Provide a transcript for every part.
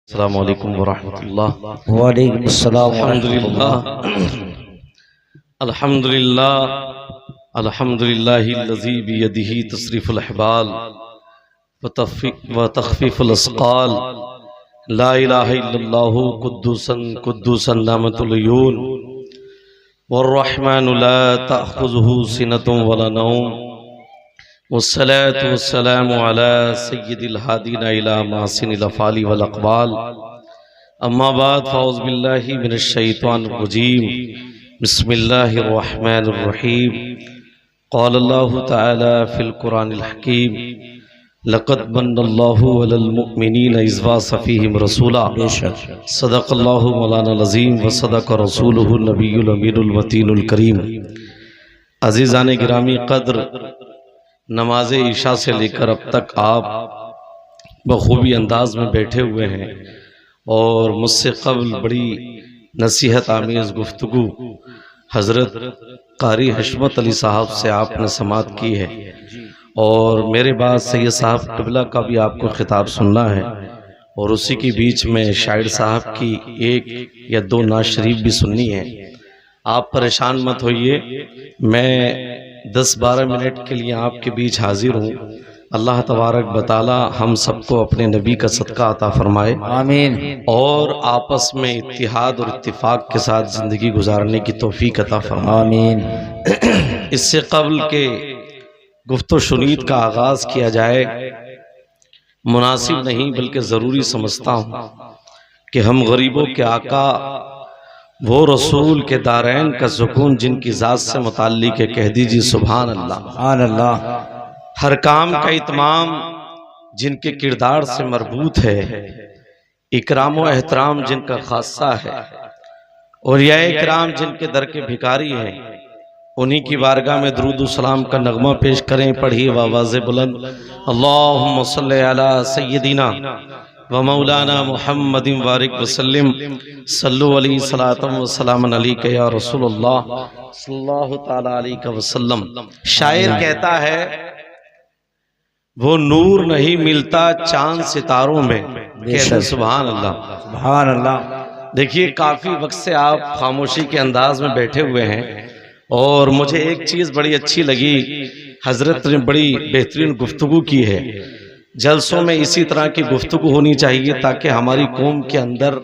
अस्सलामु अलैकुम वरहमतुल्लाह। वालेकुम अस्सलाम अल्हम्दुलिल्लाह अल्हम्दुलिल्लाह अल्हम्दुलिल्लाहिल्लज़ी बियदिही तस्रीफुल अहवाल व तख़फ़ीफ़ुल अस्क़ाल। ला इलाहा इल्लल्लाहु कुद्दूसन कुद्दूसन नामतुल यून वर्रहमानु ला तअख़ुज़ुहु सिनतुन वला नौम वस्सलातु वस्सलामु अला सय्यिदिल हादीना इला मासिनिल अफ़ाली वल अक़वाल। अम्मा बाद फ़अऊज़ु बिल्लाहि मिनश शैतानिर रजीम। बिस्मिल्लाहिर रहमानिर रहीम। क़ाल अल्लाहु तआला फ़िल क़ुरानिल हकीम लक़द मन्नल्लाहु अलल मुअमिनीना इज़ बअसा फ़ीहिम रसूला। सदक़ल्लाहु मौलानाल अज़ीम व सदक़ रसूलुहुन नबियुल अमीनुल मतीनुल करीम। अज़ीज़ान गिरामी क़द्र, नमाज ईशा से लेकर अब तक आप बखूबी अंदाज में बैठे हुए हैं और मुझसे क़ब्ल बड़ी नसीहत आमेज़ गुफ्तगू हज़रत क़ारी हशमत अली साहब से आपने समाअत की है और मेरे बाद सैयद साहब क़िबला का भी आपको खिताब सुनना है और उसी के बीच में शायर साहब की एक या दो नात शरीफ भी सुननी है। आप परेशान मत होइए, मैं 10-12 मिनट के लिए आपके बीच हाजिर हूँ। अल्लाह तबारक बताला हम सबको अपने नबी का सदका अता फरमाए, आमीन। और आपस में इत्तिहाद और इत्तिफाक के साथ ज़िंदगी गुजारने की तौफीक अता फरमाए, आमीन। इससे कबल के गुफ्तो शुनीद का आगाज़ किया जाए मुनासिब नहीं बल्कि ज़रूरी समझता हूँ कि हम गरीबों के आका वो रसूल के दारैन का सुकून जिनकी ज़ात से मुताल्लिक़ है, कह दीजिए सुभान अल्लाह। सुभान अल्लाह। हर काम का इत्माम जिनके किरदार से मरबूत है, इकराम व एहतराम जिनका खासा है, और या इकराम जिनके दर के भिखारी हैं, उन्हीं की बारगाह में दुरूद व सलाम का नगमा पेश करें। पढ़िए आवाज़ बुलंद, अल्लाहुम्मा सल्ली अला सय्यदिना व मौलाना मुहम्मदिन वारिक वसल्लिम सल्लु अलैहि सलातम व सलामन अलैका या रसूलुल्लाह सल्लल्लाहु तआला अलैहि वसल्लम। शायर कहता है वो नूर नहीं मिलता चांद सितारों में, कहते सुभान अल्लाह। सुभान अल्लाह। देखिए काफी वक्त से आप खामोशी के अंदाज में बैठे हुए हैं और मुझे एक चीज बड़ी अच्छी लगी, हजरत ने बड़ी बेहतरीन गुफ्तगू की है। जलसों में इसी तरह की गुफ्तगू होनी चाहिए ताकि हमारी कौम के अंदर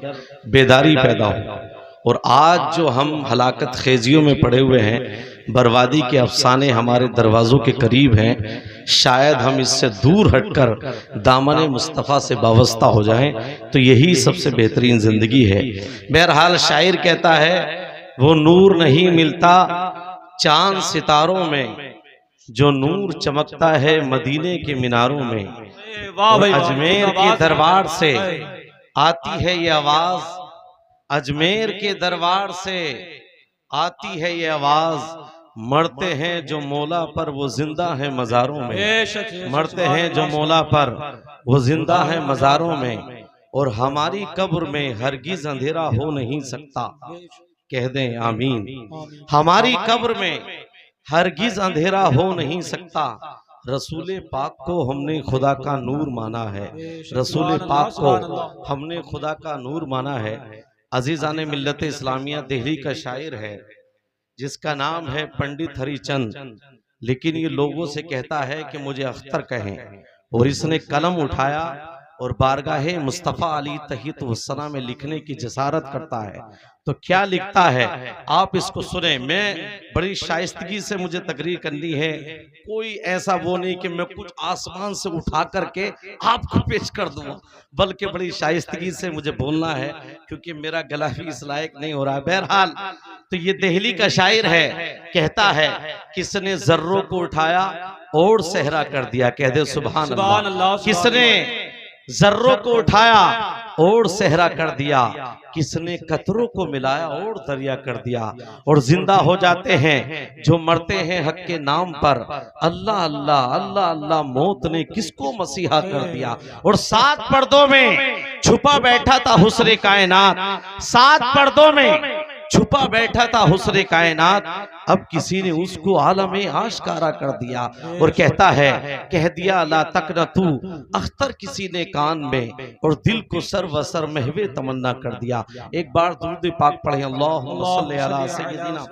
बेदारी पैदा हो। और आज जो हम हलाकत खेजियों में पड़े हुए हैं, बर्बादी के अफसाने हमारे दरवाज़ों के करीब हैं, शायद हम इससे दूर हटकर दामन मुस्तफ़ा से वाबस्ता हो जाएं तो यही सबसे बेहतरीन ज़िंदगी है। बहरहाल शायर कहता है वो नूर नहीं मिलता चांद सितारों में, जो नूर चमकता है मदीने के मीनारों में। और अजमेर के दरबार से आती है ये आवाज़, अजमेर के दरबार से आती है ये आवाज़, मरते हैं जो मौला पर वो जिंदा है मज़ारों में। मरते हैं जो मौला पर वो जिंदा है मज़ारों में, और हमारी कब्र में हरगिज अंधेरा हो नहीं सकता, कह दें आमीन। हमारी कब्र में हरगिज अंधेरा हो नहीं सकता, रसूल पाक को हमने खुदा का नूर माना है, रसूल पाक को हमने खुदा का नूर माना है। अजीज़ान मिल्लत इस्लामिया दिल्ली का शायर है जिसका नाम है पंडित हरिचंद, लेकिन ये लोगों से कहता है कि मुझे अख्तर कहें, और इसने कलम उठाया और बारगाहे मुस्तफ़ा अली तहीत वस्सना में लिखने की जसारत करता है। तो क्या लिखता है आप इसको सुने। मैं बड़ी शाइस्तगी से मुझे तकरीर करनी है, कोई ऐसा वो नहीं कि मैं कुछ आसमान से उठा करके आपको पेश कर दूं, बल्कि बड़ी शाइस्तगी से मुझे बोलना है क्योंकि मेरा गला भी इस लायक नहीं हो रहा है। बहरहाल तो ये दिल्ली का शायर है, कहता है किसने जर्रों को उठाया और सहरा कर दिया, कह दे सुभान अल्लाह। किसने जर्रों को उठाया और सहरा कर दिया, किसने कतरों को मिलाया और दरिया कर दिया। और जिंदा हो जाते हैं जो मरते हैं हक के नाम पर, अल्लाह अल्लाह अल्लाह अल्लाह, मौत ने किसको मसीहा कर दिया। और 7 पर्दों में छुपा बैठा था हुस्न कायनात, 7 पर्दों में छुपा बैठा था हुस्न कायनात, अब किसी ने उसको आलम आशकारा कर दिया। और कहता है, कह दिया ला तक न तू, अख्तर किसी ने कान में, और दिल को सर व सर महवे तमन्ना कर दिया। एक बार दुरूद पाक पढ़े, अल्लाहुम्मा सल्ली अला सय्यिदिना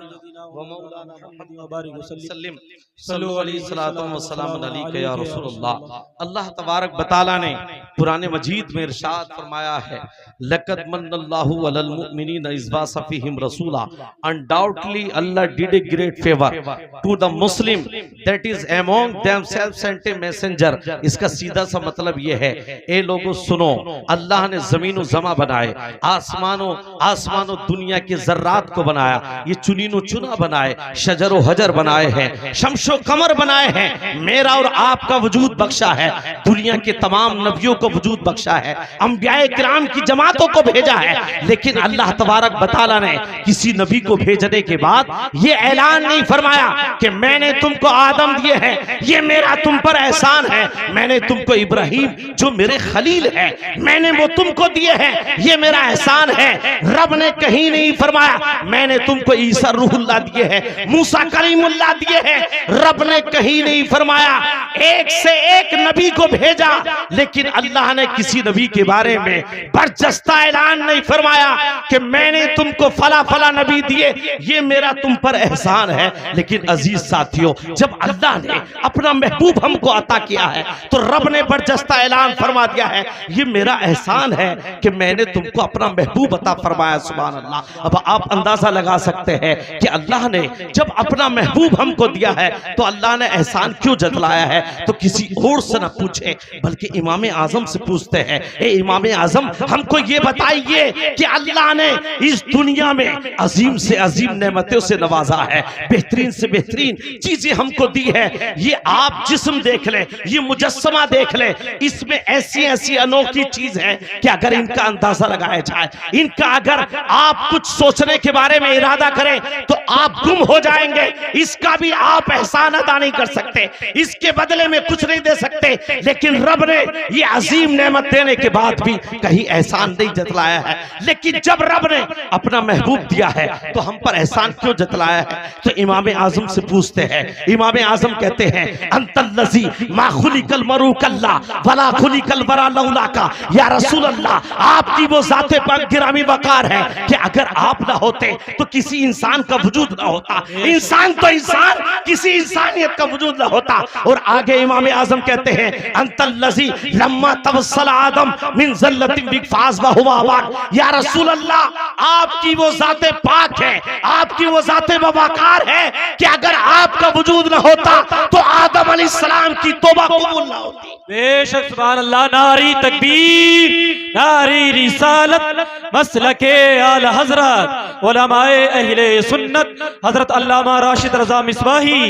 व मौलाना मुहम्मद व बारिक वसल्लिम सल्लल्लाहु अलैहि व सल्लम अलैका या रसूलल्लाह। अल्लाह तबारक व तआला ने कुरान मजीद में इरशाद फरमाया है, लक़द मन्नल्लाहु अलल मुमिनीना इज़ बअसा फ़ीहिम रसूला, अनडाउटली अल्लाह did a great favour to the Muslim that is among themself sent a messenger. इसका सीधा सा मतलब ये है, ए लोगों सुनो, अल्लाह ने जमीन जमा बनाए, आसमानों दुनिया के जर्रात को बनाया, ये चुनीनो चुना बनाए, शजर व हजर बनाए हैं, शम्शो कमर बनाए हैं, मेरा और आपका वजूद बख्शा है, दुनिया के तमाम नबियों को वजूद बख्शा है, अंबियाए किराम की जमातों को भेजा है। लेकिन अल्लाह तबारक व तआला ने किसी नबी को भेजने के बाद ये ऐलान नहीं फरमाया कि मैंने तुमको आदम दिए हैं, ये मेरा तुम पर एहसान है, मैंने तुमको इब्राहिम जो मेरे खलील है मैंने वो तुमको दिए हैं, ये मेरा एहसान है। रब ने कहीं नहीं फरमाया मैंने तुमको ईसा रूहुल्लाह दिए हैं, मूसा कलीमुल्लाह दिए हैं, रब ने कहीं नहीं फरमाया। एक से एक नबी को भेजा, लेकिन अल्लाह ने किसी नबी के बारे में बरजस्ता ऐलान नहीं फरमाया कि मैंने तुमको फला फला नबी दिए, ये मेरा तुम पर एहसान है। लेकिन अजीज साथियों, जब अल्लाह ने अपना महबूब हमको अता किया है तो रब ने बरजस्ता ऐलान फरमा दिया है, ये मेरा एहसान है कि मैंने तुमको अपना महबूब अता फरमाया। सुभान अल्लाह। अब आप अंदाजा लगा सकते हैं कि अल्लाह ने जब अपना महबूब हमको दिया है तो अल्लाह ने एहसान क्यों जतलाया है। तो किसी और से न पूछे बल्कि इमाम आजम से पूछते हैं, ए इमाम आजम हमको ये बताइए कि अल्लाह ने इस दुनिया में अजीम से अजीम नेमतों से नवाजा है, बेहतरीन से बेहतरीन चीजें हमको दी है, ये आप जिस्म देख ले, ये मुजस्समा देख ले, इसमें ऐसी ऐसी अनोखी चीज है कि अगर इनका अंदाजा लगाया जाए, इनका अगर आप कुछ सोचने के बारे में इरादा करें तो आप गुम हो जाएंगे। इसका भी आप एहसान अदा नहीं कर सकते, इसके बदले में कुछ नहीं दे सकते। लेकिन रब ने ये अजीम नेमत देने के बाद भी कहीं एहसान नहीं जतलाया है। लेकिन जब रब ने अपना महबूब दिया है तो हम पर एहसान क्यों जतलाया है। तो इमाम आजम से पूछते हैं, इमाम आजम कहते हैं, अंतल्लज़ी मा खुलिकल मरू कल्ला वला खुलिकल वरा लौला का, या रसूल अल्लाह आपकी वो ज़ाते पाक गिरामी वकार है कि अगर आप ना होते तो किसी इंसान का वजूद ना होता, इंसान तो इंसान, किसी इंसानियत का वजूद ना होता। और आगे इमाम आजम कहते हैं, अंतल्लज़ी लम्मा तवस्सल आदम मिन ज़ल्लतिन बिफ़ाज़ व हुवा अबाक, या रसूल अल्लाह आपकी वो ज़ाते पाक है, आपकी वो ज़ाते वकार है कि अगर आपका वजूद ना होता तो आदम अलैहिस्सलाम की तौबा कबूल ना होती। बेशक सुभान अल्लाह। नारी तकबीर, नारी रिसालत, मसलके आला हजरत उलमाए अहले सुन्नत हजरत अल्लामा राशिद रजा मिसबाही,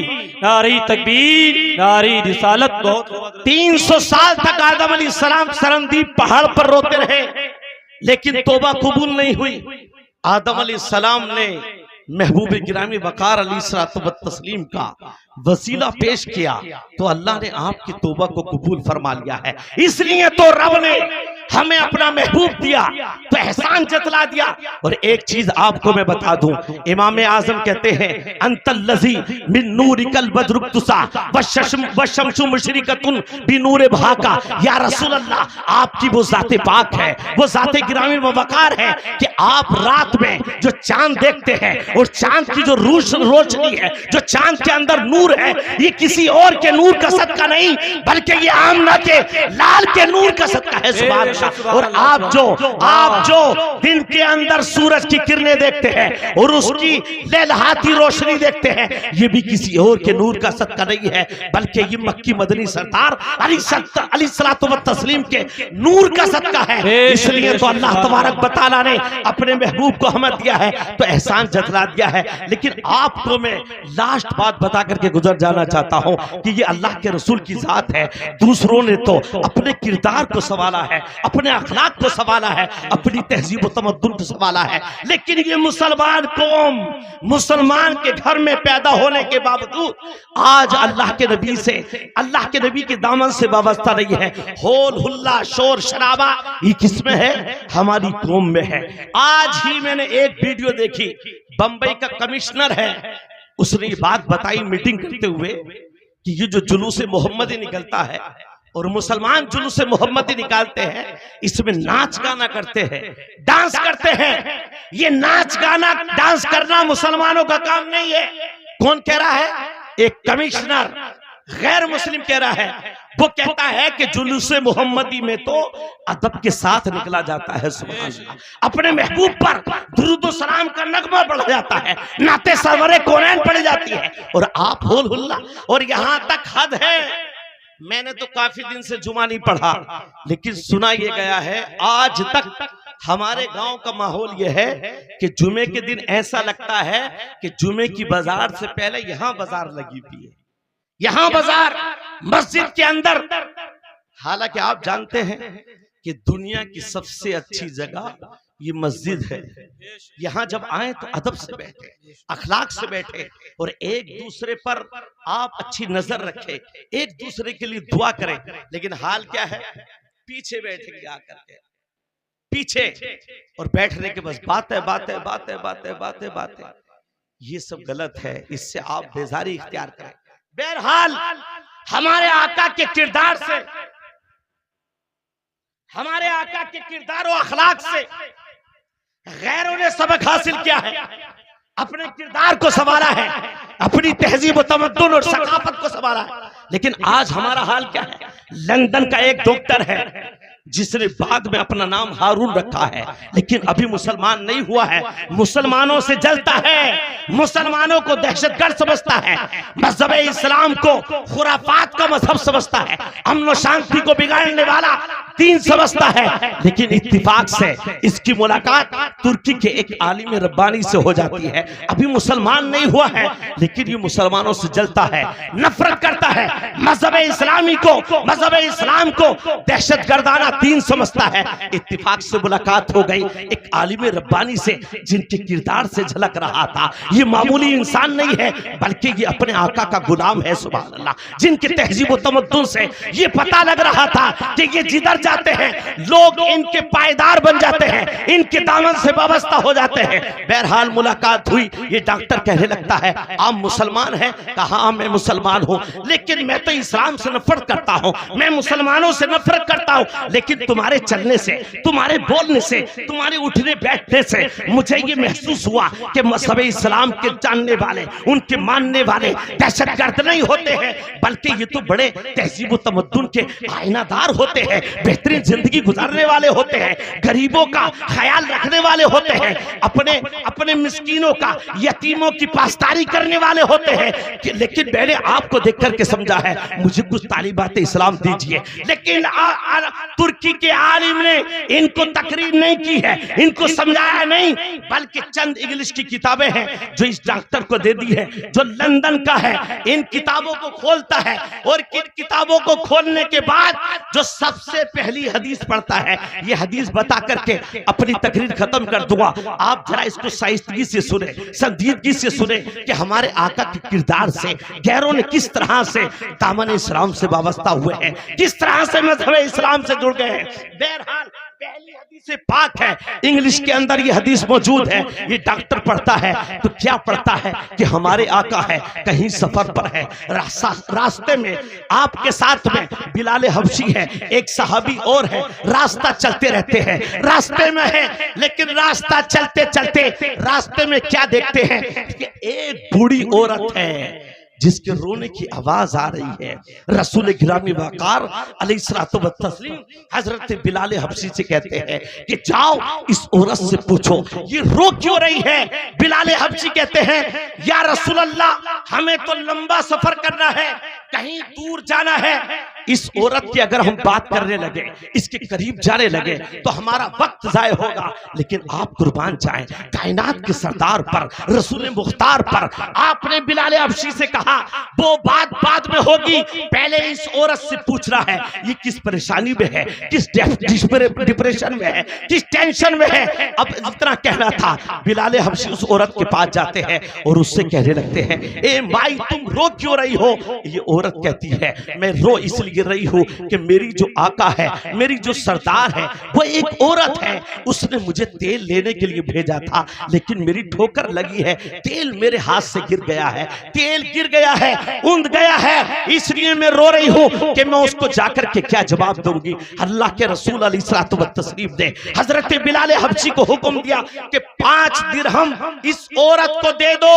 नारी तकबीर, नारी रिसालत। 300 साल तक आदम अलैहिस्सलाम सरंदीप पहाड़ पर रोते रहे, लेकिन तौबा कबूल नहीं हुई। आदम अलैहिस्सलाम ने महबूब गिरामी वकार अलैहिस्सलातु व तस्लीम का वसीला पेश किया तो अल्लाह ने आपकी तौबा को कबूल फरमा लिया है। इसलिए तो रब ने हमें अपना महबूब दिया तो एहसान जतला दिया। और एक चीज आपको मैं बता दूं, इमाम आजम कहते हैं, अंतल्लज़ी मिन नूरिकल बद्रुक्तुसा वशमसु मुशरिकतुन बिनूर भाका, या रसूल अल्लाह आपकी वो ज़ाते पाक है, वो ज़ाते गिरामी व वकार है कि आप रात में जो चांद देखते हैं और चांद की जो रोशनी है, जो चांद के अंदर नूर है, ये किसी और के नूर का सदका नहीं बल्कि ये आमना के लाल के नूर का सदका है। सुभान अल्लाह। और आप जो दिन के अंदर सूरज की किरणें देखते हैं और उसकी लहलहाती रोशनी देखते हैं, ये भी किसी और के नूर का सदका नहीं है बल्कि ये मक्की मदनी सरदार अलैहिस्सलातु व तस्लीम के नूर का सदका है। इसलिए तो अल्लाह तबारक व तआला ने अपने महबूब को हमें दिया है तो एहसान जतला दिया है। लेकिन आपको मैं लास्ट बात बता करके गुजर जाना चाहता हूं कि ये अल्लाह के रसूल की जात है। दूसरों ने तो अपने किरदार को संवाला है, अपने अखलाक को संभाला है, अपनी तहजीब व तमद्दुन को संभाला है। लेकिन ये मुसलमान कौम मुसलमान के घर में पैदा होने के बावजूद आज अल्लाह के नबी से, अल्लाह के नबी के दामन से वाबस्ता नहीं है। होल हुल्ला शोर शराबा ये किसमें है? हमारी कौम में है। आज ही मैंने एक वीडियो देखी, बंबई का कमिश्नर है, उसने ये बात बताई मीटिंग करते हुए कि ये जो जुलूस मोहम्मदी निकलता है और मुसलमान जुलूस मोहम्मदी निकालते हैं, इसमें नाच गाना करते हैं, डांस करते हैं। ये नाच गाना डांस करना मुसलमानों का काम नहीं है। कौन कह रहा है? एक कमिश्नर गैर मुस्लिम कह रहा है। वो कहता है कि जुलूस मोहम्मदी में तो अदब के साथ निकला जाता है, सुभान अल्लाह, अपने महबूब पर दुरूद व सलाम का नगमा पढ़ा जाता है, नाते सरवरे कौनैन पढ़ी जाती है, और आप होल हुल्ला। और यहां तक हद है, मैंने तो काफी दिन से जुमा नहीं पढ़ा, लेकिन सुना ये गया है आज तक हमारे गांव का माहौल यह है कि जुमे के दिन ऐसा लगता है कि जुमे की बाजार से पहले यहां बाजार लगी हुई है, यहां बाजार मस्जिद के अंदर। हालांकि आप जानते हैं कि दुनिया की सबसे अच्छी जगह ये मस्जिद है। यहां जब आए तो अदब से बैठे, अखलाक से बैठे, और एक दूसरे पर आप अच्छी नजर रखें, एक दूसरे के लिए दुआ करें। लेकिन हाल क्या है? पीछे बैठेंगे आकर के, पीछे, और बैठने के बस बातें बातें बातें बातें बातें बातें। ये सब गलत है, इससे आप बेजारी इख्तियार करें। बहरहाल हमारे आका के किरदार से, हमारे आका के किरदार और अखलाक से गैरों ने सबक हासिल किया है, अपने किरदार को संवारा है, अपनी तहजीब व तमद्दुन और सकाफत को संवारा है। लेकिन आज हमारा हाल क्या है? लंदन का एक डॉक्टर है जिसने बाद में अपना नाम हारून रखा है, लेकिन अभी मुसलमान नहीं हुआ है, मुसलमानों से जलता है, मुसलमानों को दहशतगर्द समझता है, मजहब इस्लाम को खुराफात का मजहब समझता है, अमन और शांति को बिगाड़ने वाला दीन समझता है। लेकिन इत्तिफाक से इसकी मुलाकात तुर्की के एक आलिम रब्बानी से हो जाती है। अभी मुसलमान नहीं हुआ है, लेकिन ये मुसलमानों से जलता है, नफरत करता है, मजहब इस्लामी को, मजहब इस्लाम को दहशतगर्दाना दीन समझता है। इत्तिफाक से मुलाकात हो गई एक आलिम रब्बानी से, जिनके किरदार से झलक रहा था ये मामूली इंसान नहीं है, बल्कि ये अपने आका का गुलाम है, सुभान अल्लाह, जिनके तहजीब व तमद्दुन से ये पता लग रहा था कि ये जिधर जाते हैं लोग इनके पायदार बन जाते हैं, इनके दामन से वाबस्ता हो जाते हैं। बहरहाल मुलाकात हुई, ये डॉक्टर कहने लगता है आप मुसलमान हैं? कहा मैं मुसलमान हूं, लेकिन मैं तो इस्लाम से नफरत करता हूं, मैं मुसलमानों से नफरत करता हूं, लेकिन तुम्हारे चलने से, तुम्हारे बोलने से, तुम्हारे उठने बैठने से मुझे ये महसूस हुआ कि मजहब इस्लाम के जानने वाले, उनके मानने वाले दहशतगर्द नहीं होते हैं, बल्कि ये तो बड़े तहजीब व तमद्दुन के आईनादार होते हैं, बेहतरीन जिंदगी गुजारने वाले होते हैं, गरीबों का ख्याल रखने वाले होते हैं, अपने अपने मिस्कीनों का, यतीमों की पासदारी करने वाले होते हैं। लेकिन मैंने आपको देख करके समझा है, मुझे कुछ तालीमात इस्लाम दीजिए। लेकिन तुर्की के आलिम ने इनको तकरीर नहीं की है, इनको समझाया नहीं, बल्कि चंद इंग्लिश की किताबें हैं जो इस डॉक्टर को दे दी है, जो लंदन का है। इन किताबों को खोलता है और किन किताबों को खोलने के बाद जो सबसे पहली हदीस पढ़ता है, ये हदीस बता करके अपनी तकरीर खत्म कर दूंगा। आप जरा इसको साइस्तगी से सुने, संजीदगी से सुने कि हमारे आका के किरदार से गैरों ने किस तरह से दामन इस्लाम से वाबस्ता हुए हैं, किस तरह से मजहब इस्लाम से जुड़ गए हैं। बहरहाल पहली हदीस पाक है, इंग्लिश के अंदर ये हदीस मौजूद है। ये डॉक्टर पढ़ता है तो क्या पढ़ता है कि हमारे आका है, कहीं सफर पर है, रास्ते में आपके साथ में बिलाल हबशी है, एक सहाबी और है, रास्ता चलते रहते हैं, रास्ते में है, लेकिन रास्ता चलते चलते रास्ते में क्या देखते हैं कि एक बूढ़ी औरत है जिसके रोने की आवाज आ रही है। रसूल गिरामी वक़ार अलैहिस्सलातु व तस्लीम हजरत बिलाल हबशी से कहते हैं कि जाओ इस औरत से पूछो ये रो क्यों रही है। बिलाल हबशी कहते हैं या रसूल अल्लाह, हमें तो लंबा सफर करना है, कहीं दूर जाना है, इस औरत की अगर हम बात करने लगे, इसके करीब जाने लगे तो हमारा वक्त जाय होगा। लेकिन आप कुर्बान जाएं कायनात के सरदार पर, रसूल मुख्तार पर। आपने बिलाल हबशी से कहा वो बात बाद में होगी, पहले इस औरत से पूछना है ये किस परेशानी में है, किस डिप्रेशन में है, किस टेंशन में है। अब इतना कहना था, बिलाल हबशी उस औरत के पास जाते हैं और उससे कहने लगते हैं, ए माई तुम रो क्यों रही हो? ये औरत कहती है मैं रो इसलिए रही हूं कि मेरी जो आका है, मेरी जो सरदार है, वो एक औरत है। उसने मुझे तेल लेने के लिए भेजा था, लेकिन मेरी ठोकर लगी है, तेल मेरे हाथ से गिर गया है, तेल गिर गया है, उंध गया है, इसलिए मैं रो रही हूं कि मैं उसको जाकर के क्या जवाब दूंगी। अल्लाह के रसूल अलैहिस्सलातु वत्तस्लीम ने हजरत बिलाल हबशी को हुक्म दिया कि 5 दिरहम इस औरत को दे दो।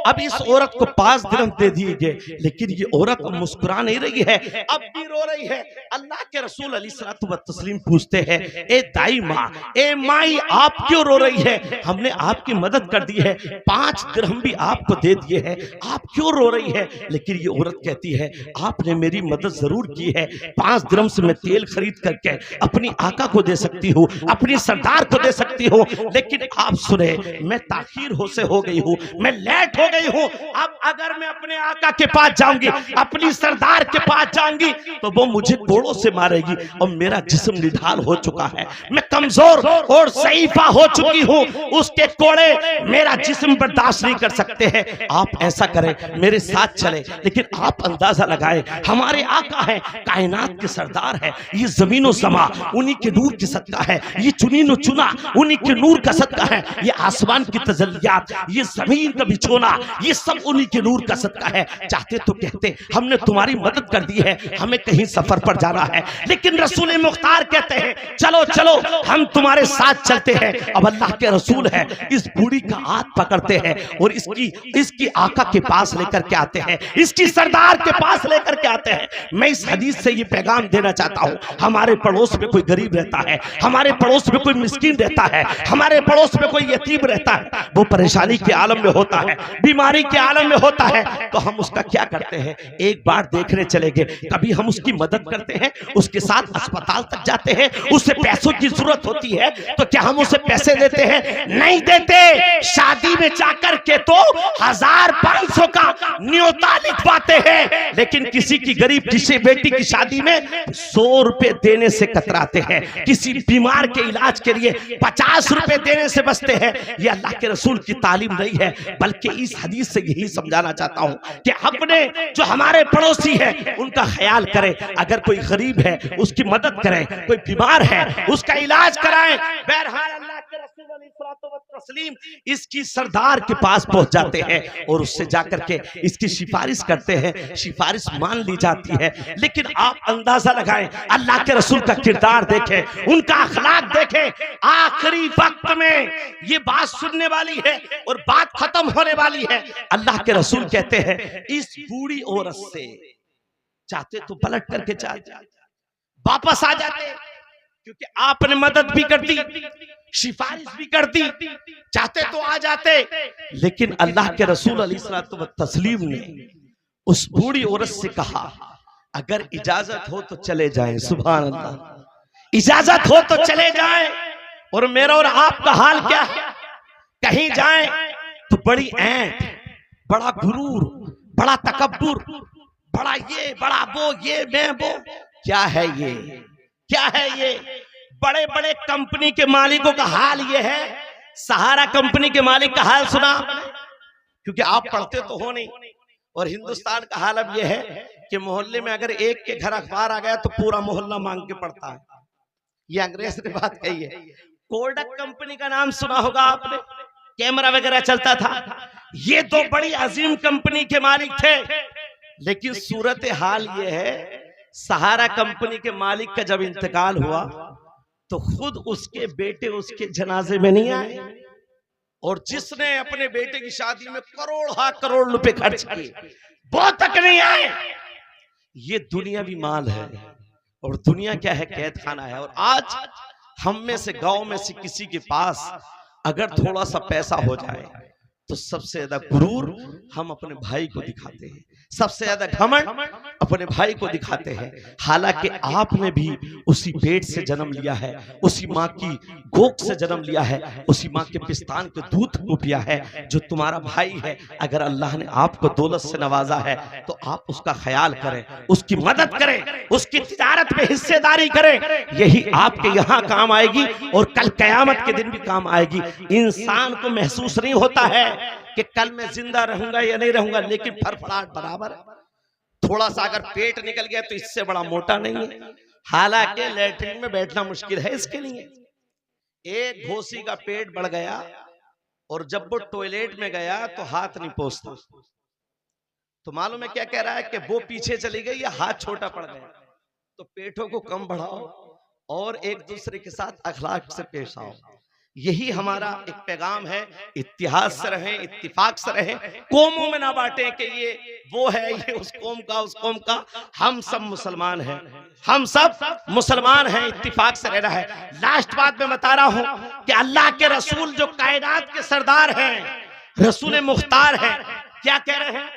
अब इस औरत को 5 दिरहम दे दिए गए, लेकिन ये औरत मुस्कुरा नहीं रही है, अब भी रो रही है। अल्लाह के रसूल अलैहिस्सलातु वत्तस्लीम पूछते हैं, ए दाई माँ, ए माई आप क्यों रो रही है? हमने आपकी मदद कर दी है, 5 दिरहम भी आपको दे दिए हैं, आप क्यों रो रही है? लेकिन ये औरत कहती है आपने मेरी मदद जरूर की है, 5 दिरहम से मैं तेल खरीद करके अपनी आका को दे सकती हूँ, अपनी सरदार को दे सकती हूँ, लेकिन आप सुने मैं ताखीर हो गई हूँ, मैं लेट हो गई हूँ। अब अगर मैं अपने आका के पास जाऊंगी, अपनी सरदार के पास जाऊंगी तो वो मुझे कोड़ों से मारेगी और मेरा जिस्म निढाल हो चुका है, मैं कमजोर और ज़ईफा हो चुकी हूँ, उसके कोड़े मेरा जिस्म बर्दाश्त नहीं कर सकते हैं। आप ऐसा करें मेरे साथ चले, लेकिन आप अंदाजा लगाएं हमारे आका है, कायनात के सरदार है, ये जमीनो समा उन्हीं के नूर की सदका है, ये चुनीनो चुना उन्हीं के नूर का सदका है, ये आसमान की तजल्लियात, ये जमीन का बिछोना, ये सब उन्हीं के नूर का सदका है। चाहते तो कहते हमने तुम्हारी मदद कर दी है, हमें कहीं सफर पर जाना है, लेकिन रसूल मुख्तार कहते हैं चलो चलो हम तुम्हारे साथ चलते हैं। अब अल्लाह के रसूल है, इस बूढ़ी का हाथ पकड़ते हैं और इसकी आका के पास लेकर के आते हैं, इसकी सरदार के पास लेकर के आते हैं। मैं इस हदीस से ये पैगाम देना चाहता हूँ, हमारे पड़ोस में कोई गरीब रहता है, हमारे पड़ोस में कोई मिस्कीन रहता है, हमारे पड़ोस में कोई यतीम रहता है, वो परेशानी के आलम में होता है, बीमारी के आलम में होता है, तो हम उसका क्या करते हैं? एक बार देखने चले गए, कभी हम उसकी मदद करते हैं, उसके साथ अस्पताल तक जाते हैं, उसे पैसों की जरूरत होती है तो क्या हम उसे पैसे देते हैं? नहीं देते। शादी में जाकर के तो 1500 का न्योता लिखवाते हैं, लेकिन किसी की गरीब किसी बेटी की शादी में 100 रुपए देने से कतराते हैं, किसी बीमार के इलाज के लिए 50 रुपए देने से बचते हैं। यह अल्लाह के रसूल की तालीम नहीं है, बल्कि इस हदीस से यही समझाना चाहता हूं कि अपने जो हमारे पड़ोसी है उनका ख्याल करें, अगर कोई गरीब है उसकी मदद करें, कोई बीमार है उसका इलाज कराएं। बहरहाल अल्लाह के रसूल अलैहिस्सलातु वत्तस्लीम इसकी सरदार के पास पहुंच जाते हैं और उससे जाकर के इसकी सिफारिश करते हैं, सिफारिश मान ली जाती है। लेकिन आप अंदाजा लगाएं, अल्लाह के रसूल का किरदार देखें, उनका अखलाक देखें। आखिरी वक्त में ये बात सुनने वाली है और बात खत्म होने वाली है। अल्लाह के रसूल कहते हैं इस बूढ़ी औरत से चाहते तो पलट करके वापस आ जाते, क्योंकि आपने मदद भी कर दी, सिफारिश भी कर दी, चाहते तो आ जाते, लेकिन अल्लाह के रसूल अलैहिस्सलातु वत्तस्लीम ने उस बूढ़ी औरत से कहा अगर इजाजत हो तो चले जाएं। सुभान अल्लाह, इजाजत हो तो चले जाएं। और मेरा और आपका हाल क्या है? कहीं जाएं तो बड़ी ऐंठ, बड़ा गुरूर, बड़ा तकब्बुर, बड़ा ये बड़ा वो, ये मैं वो। क्या है ये? क्या है ये? बड़े बड़े कंपनी के मालिकों का हाल ये है। सहारा कंपनी के मालिक का हाल सुना, क्योंकि आप पढ़ते तो हो नहीं। और हिंदुस्तान का हाल अब ये है कि मोहल्ले में अगर एक के घर अखबार आ गया तो पूरा मोहल्ला मांग के पढ़ता है। ये अंग्रेज ने बात कही है। कोडक कंपनी का नाम सुना होगा आपने, कैमरा वगैरह चलता था। ये दो बड़ी अजीम कंपनी के मालिक थे, लेकिन सूरत हाल ये है सहारा कंपनी के मालिक का जब इंतकाल हुआ तो खुद उसके बेटे उसके जनाजे में नहीं आए, और जिसने अपने बेटे की शादी में करोड़ रुपए खर्च किए वो तक नहीं आए। ये दुनियावी माल है, और दुनिया क्या है? कैद खाना है। और आज हम में से गांव में से किसी के पास अगर थोड़ा सा पैसा हो जाए तो सबसे ज्यादा गुरूर हम अपने भाई को दिखाते हैं, सबसे ज्यादा घमंड अपने भाई को दिखाते हैं। हालांकि आपने भी उसी पेट से जन्म लिया है, उसी माँ की गोद से जन्म लिया है, उसी माँ के पिस्तान के दूध को पिया है जो तुम्हारा भाई है। अगर अल्लाह ने आपको दौलत से नवाजा है तो आप उसका ख्याल करें, उसकी मदद करें, उसकी तिजारत में हिस्सेदारी करें। यही आपके यहाँ काम आएगी और कल कयामत के दिन भी काम आएगी। इंसान को महसूस नहीं होता है कि कल मैं जिंदा रहूंगा या नहीं रहूंगा, लेकिन फड़फड़ाहट बराबर है। थोड़ा सा अगर पेट निकल गया तो इससे बड़ा मोटा नहीं है। हालांकि लैट्रिन में बैठना मुश्किल है इसके लिए। एक घोसी का पेट बढ़ गया और जब वो टॉयलेट में गया तो हाथ नहीं पहुंचता, तो मालूम है क्या कह रहा है कि वो पीछे चली गई या हाथ छोटा पड़ गया। तो पेटों को कम बढ़ाओ और एक दूसरे के साथ अखलाक से पेश आओ। यही हमारा एक पैगाम है। इत्तेहाद से रहें, इत्तिफाक से रहें, कौमों में ना बांटें कि ये वो है, ये उस कौम का, उस कौम का। हम सब मुसलमान हैं, हम सब मुसलमान हैं, इत्तिफाक से रहना है। लास्ट बात मैं बता रहा हूं कि अल्लाह के रसूल जो कायनात के सरदार हैं, रसूल मुख्तार हैं, क्या कह रहे हैं?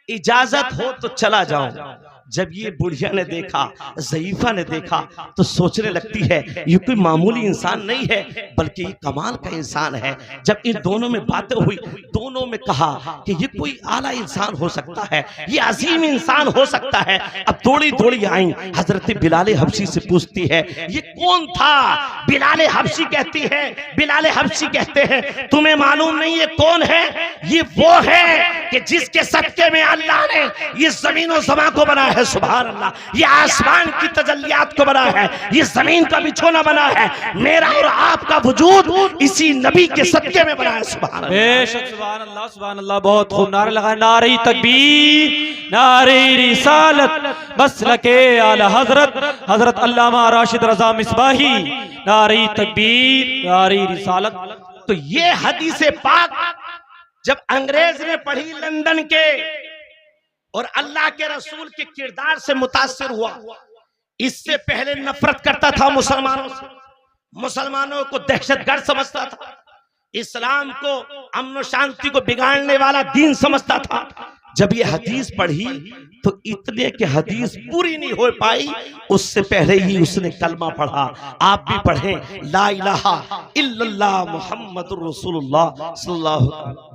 इजाजत हो तो चला जाऊं। जब ये बुढ़िया ने देखा, ज़ईफा ने देखा, तो सोचने लगती है ये कोई मामूली इंसान नहीं है बल्कि ये कमाल का इंसान है। जब इन दोनों में बातें हुई, दोनों में कहा कि ये कोई आला इंसान हो सकता है, ये अजीम इंसान हो सकता है। अब दौड़ी दौड़ी आई, हजरत बिलाल हबशी से पूछती है ये कौन था? बिलाल हबशी कहती है, बिलाल हबशी कहते हैं तुम्हें मालूम नहीं ये कौन है? ये वो है कि जिसके सदके में अल्लाह ने ये जमीन और समा को बनाया है। सुभान अल्लाह, ये आसमान की तजल्लियात को बना है, ये जमीन का बिछोना बना है। मेरा और आपका वजूद इसी नबी के सदके में बना है। सुभान अल्लाह, बेशक सुभान अल्लाह, सुभान अल्लाह। बहुत खूब नारा लगा, नारे तकबीर, नारे रिसालत, मसलके आला हजरत, हजरत अल्लामा राशिद रजा मिसबाही, नारे तकबीर, नारे रिसालत। तो ये हदीसे पाक जब अंग्रेज ने पढ़ी लंदन के और अल्लाह के रसूल के किरदार से मुतासिर हुआ, इससे पहले नफरत करता था मुसलमानों से, मुसलमानों को दहशतगर्द समझता था, इस्लाम को, अमन शांति को बिगाड़ने वाला दीन समझता था। जब ये हदीस पढ़ी तो इतने के हदीस पूरी नहीं हो पाई, उससे पहले ही उसने कलमा पढ़ा। आप भी पढ़ें, ला इलाहा इल्लल्लाह मुहम्मदुर रसूलुल्लाह सल्लल्लाहु अलैहि वसल्लम।